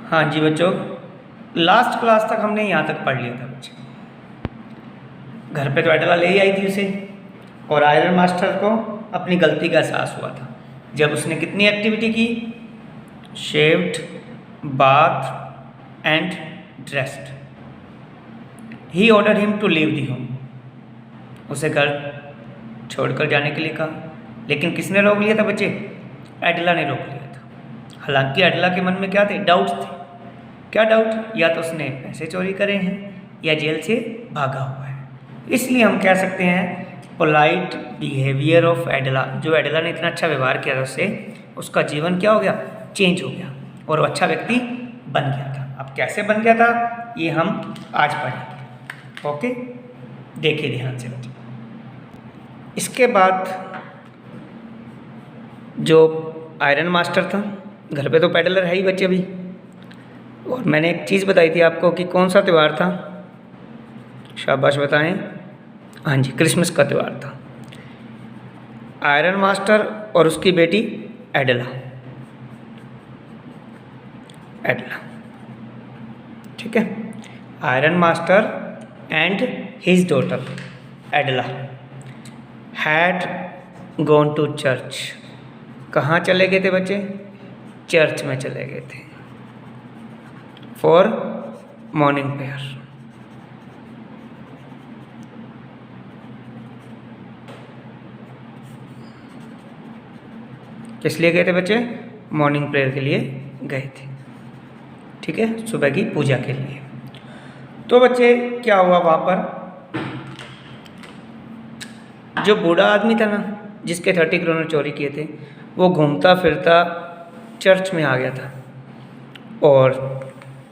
हाँ जी बच्चों, last class तक हमने यहाँ तक पढ़ लिया था बच्चे। घर पे तो एडला ले ही आई थी उसे, और आयरन मास्टर को अपनी गलती का एहसास हुआ था जब उसने कितनी एक्टिविटी की, shaved, bath and dressed. He order him to leave the home. उसे घर छोड़कर जाने के लिए कहा, लेकिन किसने रोक लिया था बच्चे? एडला ने रोक लिया था। हालांकि एडला के मन में क्या थे? डाउट्स थे। क्या डाउट? या तो उसने पैसे चोरी करे हैं या जेल से भागा हुआ है। इसलिए हम कह सकते हैं पोलाइट बिहेवियर ऑफ एडला, जो एडला ने इतना अच्छा व्यवहार किया था उससे, उसका जीवन क्या हो गया? चेंज हो गया और वो अच्छा व्यक्ति बन गया था। अब कैसे बन गया था ये हम आज पढ़ेंगे। ओके, देखिए ध्यान से बच्चे। इसके बाद जो आयरन मास्टर था, घर पे तो पेडलर है ही बच्चे अभी, और मैंने एक चीज़ बताई थी आपको कि कौन सा त्यौहार था? शाबाश बताएं। हाँ जी, क्रिसमस का त्यौहार था। आयरन मास्टर और उसकी बेटी एडला, ठीक है। Iron master and his daughter Edla had gone to church. कहाँ चले गए थे बच्चे? चर्च में चले गए थे फॉर मॉर्निंग प्रेयर। किस लिए गए थे बच्चे? मॉर्निंग प्रेयर के लिए गए थे, ठीक है, सुबह की पूजा के लिए। तो बच्चे क्या हुआ वहाँ पर? जो बूढ़ा आदमी था ना, जिसके 30 क्रोनर चोरी किए थे, वो घूमता फिरता चर्च में आ गया था, और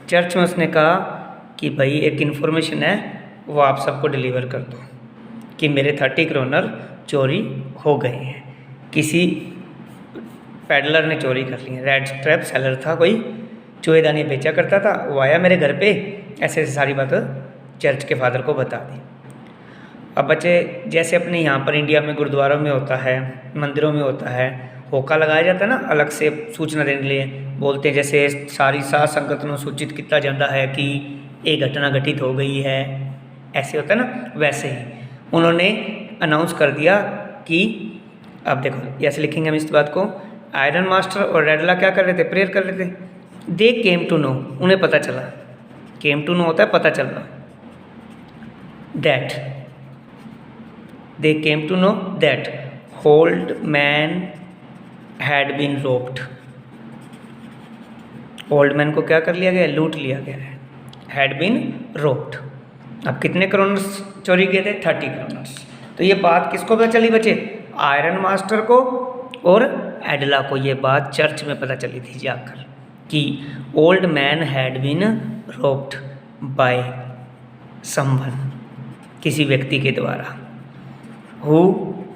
चर्च में उसने कहा कि भाई एक इन्फॉर्मेशन है, वो आप सबको डिलीवर कर दो कि मेरे 30 क्रोनर चोरी हो गए हैं। किसी पेडलर ने चोरी कर ली है। रेड स्ट्रैप सेलर था, कोई चूहेदानी बेचा करता था, वो आया मेरे घर पे, ऐसे ऐसे सारी बातें चर्च के फादर को बता दी। अब बच्चे जैसे अपने यहाँ पर इंडिया में गुरुद्वारों में होता है, मंदिरों में होता है, होका लगाया जाता है ना, अलग से सूचना देने के लिए बोलते हैं, जैसे सारी साध संगत ਨੂੰ सूचित किया जाता है कि एक घटना घटित हो गई है, ऐसे होता है ना, वैसे ही उन्होंने अनाउंस कर दिया कि अब देखो ऐसे लिखेंगे हम इस बात को। आयरन मास्टर और एडला क्या कर रहे थे? प्रेयर कर रहे थे। दे केम टू नो, उन्हें पता चला। केम टू नो होता है पता चलना। That they came to know that old man had been robbed. Old man को क्या कर लिया गया? लूट लिया गया है। Had been robbed. अब कितने क्रोनर्स चोरी किए थे? 30 क्रोनर्स। तो ये बात किसको पता चली बच्चे? आयरन मास्टर को और एडला को ये बात चर्च में पता चली थी जाकर कि old man had been robbed by someone, किसी व्यक्ति के द्वारा, who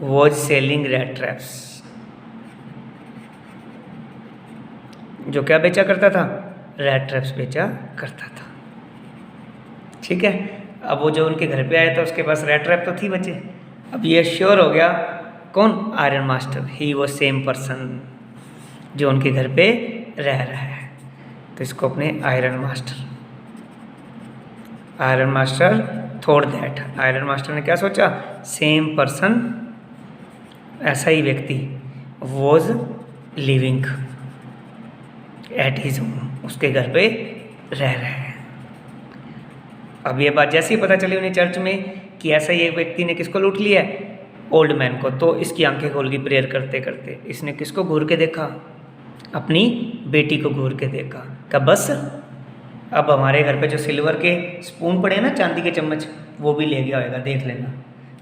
was selling rat traps, जो क्या बेचा करता था? रेड ट्रैप्स बेचा करता था, ठीक है। अब वो जो उनके घर पे आया था उसके पास रेड ट्रैप तो थी बच्चे। अब ये श्योर हो गया कौन? Iron master. ही वो सेम पर्सन जो उनके घर पे रह रहा है, तो इसको अपने iron master thought that, iron master ने क्या सोचा? सेम पर्सन, ऐसा ही व्यक्ति, was living at his home, उसके घर पे रह रहा है। अब ये बात जैसे ही पता चली उन्हें चर्च में कि ऐसा ही एक व्यक्ति ने किसको लूट लिया है? ओल्ड मैन को, तो इसकी आंखें खोल गई प्रेयर करते करते। इसने किसको घूर के देखा? अपनी बेटी को घूर के देखा। क्या बस अब हमारे घर पे जो सिल्वर के स्पून पड़े हैं ना, चांदी के चम्मच, वो भी ले गया होगा, देख लेना।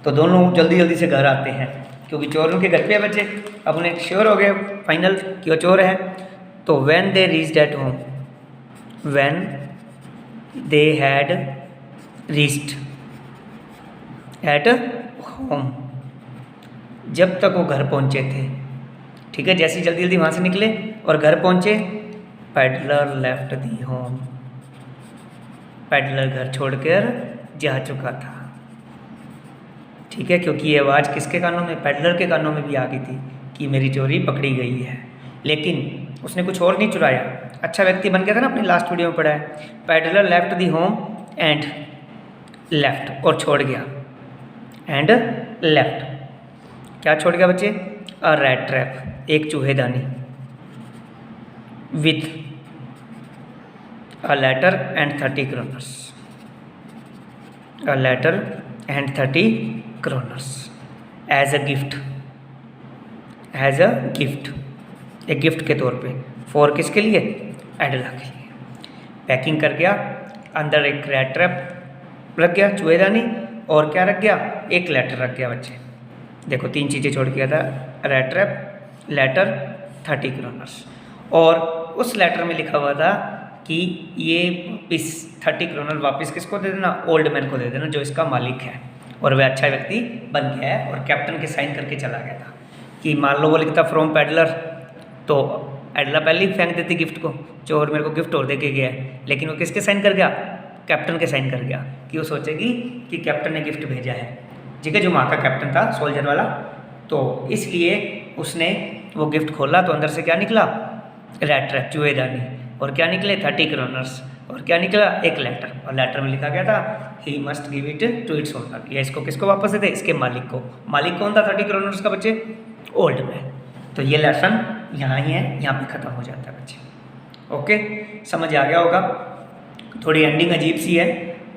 तो दोनों जल्दी जल्दी से घर आते हैं क्योंकि चोर उनके घर पे है बच्चे। अब उन्हें श्योर हो गया फाइनल कि वो चोर है। तो when they reached at home, when they had reached at home, जब तक वो घर पहुंचे थे, ठीक है, जैसे जल्दी जल्दी वहाँ से निकले और घर पहुंचे, peddler left the home, peddler घर छोड़कर जा चुका था, ठीक है, क्योंकि ये आवाज़ किसके कानों में? पेडलर के कानों में भी आ गई थी कि मेरी चोरी पकड़ी गई है। लेकिन उसने कुछ और नहीं चुराया, अच्छा व्यक्ति बन गया था ना, अपनी लास्ट वीडियो में पढ़ा है। Peddler left the home and left, और छोड़ गया एंड लेफ्ट, क्या छोड़ गया बच्चे? अ रैट ट्रैप, एक चूहेदानी, with a letter and 30 kroners, a letter and 30 kroners as a gift, as a gift, एक गिफ्ट के तौर पे। फॉर किसके लिए? एडला के लिए। पैकिंग कर गया, अंदर एक रैट ट्रैप रख गया, चूहेदानी, और क्या रख गया? एक लेटर रख गया बच्चे। देखो 3 चीज़ें छोड़ गया था, रैट ट्रैप, लेटर, 30 क्रोनर्स। और उस लेटर में लिखा हुआ था कि ये इस 30 क्रोनर वापस किसको दे देना? ओल्ड मैन को दे देना, जो इसका मालिक है। और वह अच्छा व्यक्ति बन गया है और कैप्टन के साइन करके चला गया था। कि मान लो वो लिखता फ्रॉम पैडलर, तो एडला पहले ही फेंक देती गिफ्ट को, चोर मेरे को गिफ्ट और दे के गया है। लेकिन वो किसके साइन कर गया? कैप्टन के साइन कर गया, कि वो सोचेगी कि कैप्टन ने गिफ्ट भेजा है, ठीक है, जो वहाँ का कैप्टन था सोल्जर वाला। तो इसलिए उसने वो गिफ्ट खोला, तो अंदर से क्या निकला? रैट ट्रैप, चूहेदानी, और क्या निकले? 30 क्रोनर्स, और क्या निकला? एक लेटर। और लेटर में लिखा गया था he must give it to its owner, या इसको किसको वापस देते? इसके मालिक को। मालिक कौन था 30 क्रोनर्स का बच्चे? Old man. तो ये लेसन यहाँ ही है, यहाँ पे ख़त्म हो जाता है बच्चे। ओके, समझ आ गया होगा। थोड़ी एंडिंग अजीब सी है,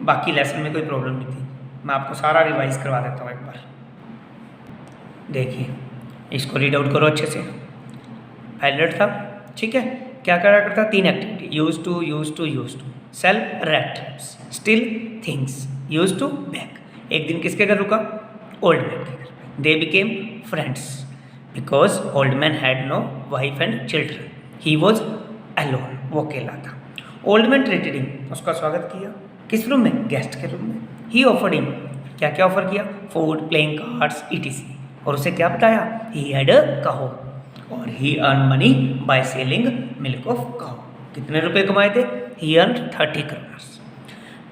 बाकी लेसन में कोई प्रॉब्लम नहीं थी। मैं आपको सारा रिवाइज करवा देता हूँ एक बार। देखिए, इसको रीड आउट करो अच्छे से। पायलट था, ठीक है, क्या करा करता? 3 activity, use to, use to, use to, sell rat traps, steal things, use to, beg. एक दिन किसके घर रुका? ओल्ड मैन के घर। They became friends because old man had no wife and children, he was alone, वो अकेला था। ओल्ड मैन ट्रीटेड हिम, उसका स्वागत किया, किस रूम में? गेस्ट के रूम में। ही ऑफर्ड हिम, क्या क्या ऑफर किया? Food, playing cards, etc. और उसे क्या बताया? ही हैड अ काऊ, और he earn money by selling milk of cow. कितने रुपए कमाए थे? He earn 30 kroners.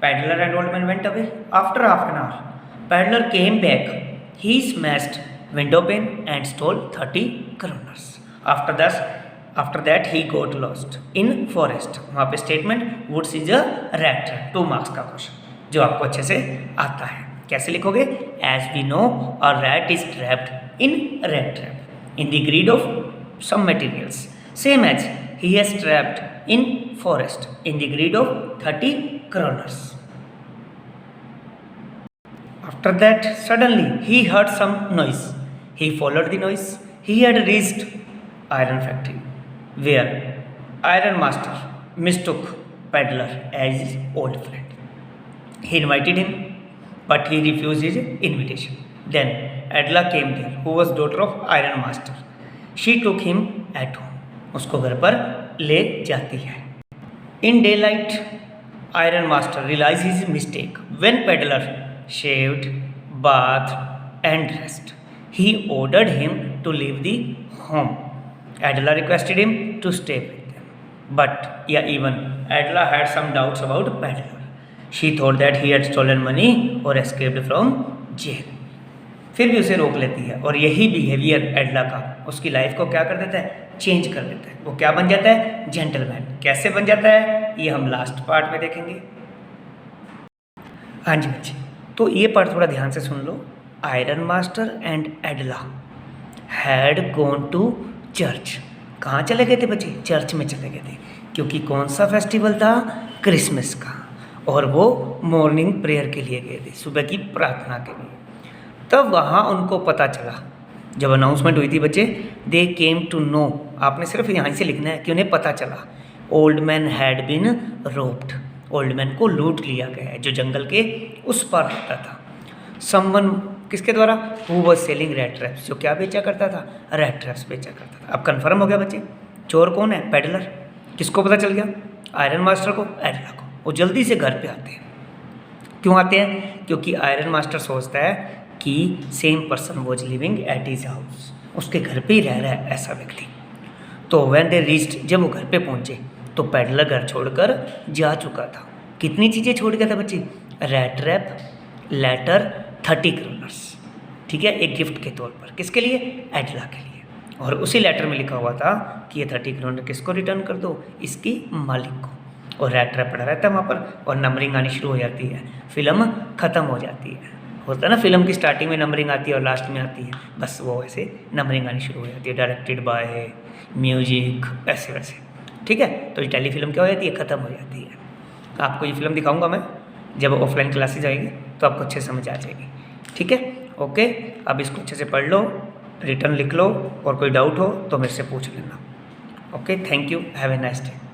Peddler and old man went away after half an hour. Peddler came back, he smashed window pane and stole 30 kroners. After that he got lost in forest. वहाँ पे statement woods is a rat trap, 2 marks का question जो आपको अच्छे से आता है। कैसे लिखोगे? As we know a rat is trapped in rat trap in the greed of some materials, same as he has trapped in forest in the greed of 30 kroners. After that, suddenly he heard some noise. He followed the noise. He had reached iron factory, where iron master mistook peddler as his old friend. He invited him, but he refused his invitation. Then Adla came there, who was daughter of iron master. She took him at home, उसको घर पर ले जाती है। In daylight iron master realize his mistake when peddler shaved, bath and dressed. He ordered him to leave the home. Edla requested him to stay with them, but yeah even Edla had some doubts about peddler. She thought that he had stolen money और escaped from jail. फिर भी उसे रोक लेती है, और यही behaviour एडला का उसकी लाइफ को क्या कर देता है? चेंज कर देता है। वो क्या बन जाता है? जेंटलमैन। कैसे बन जाता है? ये हम लास्ट पार्ट में देखेंगे। हाँ जी बच्चे, तो ये पार्ट थोड़ा ध्यान से सुन लो। Iron master and Edla had gone to church. कहाँ चले गए थे बच्चे? चर्च में चले गए थे, क्योंकि कौन सा फेस्टिवल था? क्रिसमस का। और वो मॉर्निंग प्रेयर के लिए गए थे, सुबह की प्रार्थना के लिए। तब वहाँ उनको पता चला, जब अनाउंसमेंट हुई थी बच्चे, दे केम टू नो, आपने सिर्फ यहाँ से लिखना है कि उन्हें पता चला, old man had been robbed, old man को लूट लिया गया है, जो जंगल के उस पार रहता था। समवन, किसके द्वारा? Who was selling rat traps, जो क्या बेचा करता था? रैट ट्रैप्स बेचा करता था। अब कन्फर्म हो गया बच्चे, चोर कौन है? पेडलर। किसको पता चल गया? आयरन मास्टर को, एडला को। वो जल्दी से घर पे आते हैं। क्यों आते हैं? क्योंकि आयरन मास्टर सोचता है कि same person was living at his house, उसके घर पे ही रह रहा है ऐसा व्यक्ति। तो व्हेन दे रीच्ड, जब वो घर पे पहुंचे, तो पेडलर घर छोड़कर जा चुका था। कितनी चीज़ें छोड़ गया था बच्चे? रैट ट्रैप, लेटर, 30 क्रोनर्स, ठीक है, एक गिफ्ट के तौर पर। किसके लिए? एडला के लिए। और उसी लेटर में लिखा हुआ था कि ये 30 करोड़ किसको रिटर्न कर दो, इसकी मालिक को। और राइटर पड़ा रहता है वहाँ पर और नंबरिंग आनी शुरू हो जाती है, फिल्म ख़त्म हो जाती है। होता है ना फिल्म की स्टार्टिंग में नंबरिंग आती है और लास्ट में आती है, बस वो ऐसे नंबरिंग आनी शुरू हो जाती है, डायरेक्टेड बाय, म्यूजिक, ऐसे वैसे। ठीक है, तो ये टेलीफिल्म क्या हो जाती है, ख़त्म हो जाती है। आपको ये फिल्म दिखाऊंगा मैं जब ऑफलाइन क्लासेज आएगी तो आपको अच्छे समझ आ जाएगी। ठीक है, ओके, अब इसको अच्छे से पढ़ लो, रिटर्न लिख लो और कोई डाउट हो तो मेरे से पूछ लेना। Okay, thank you, have a nice day.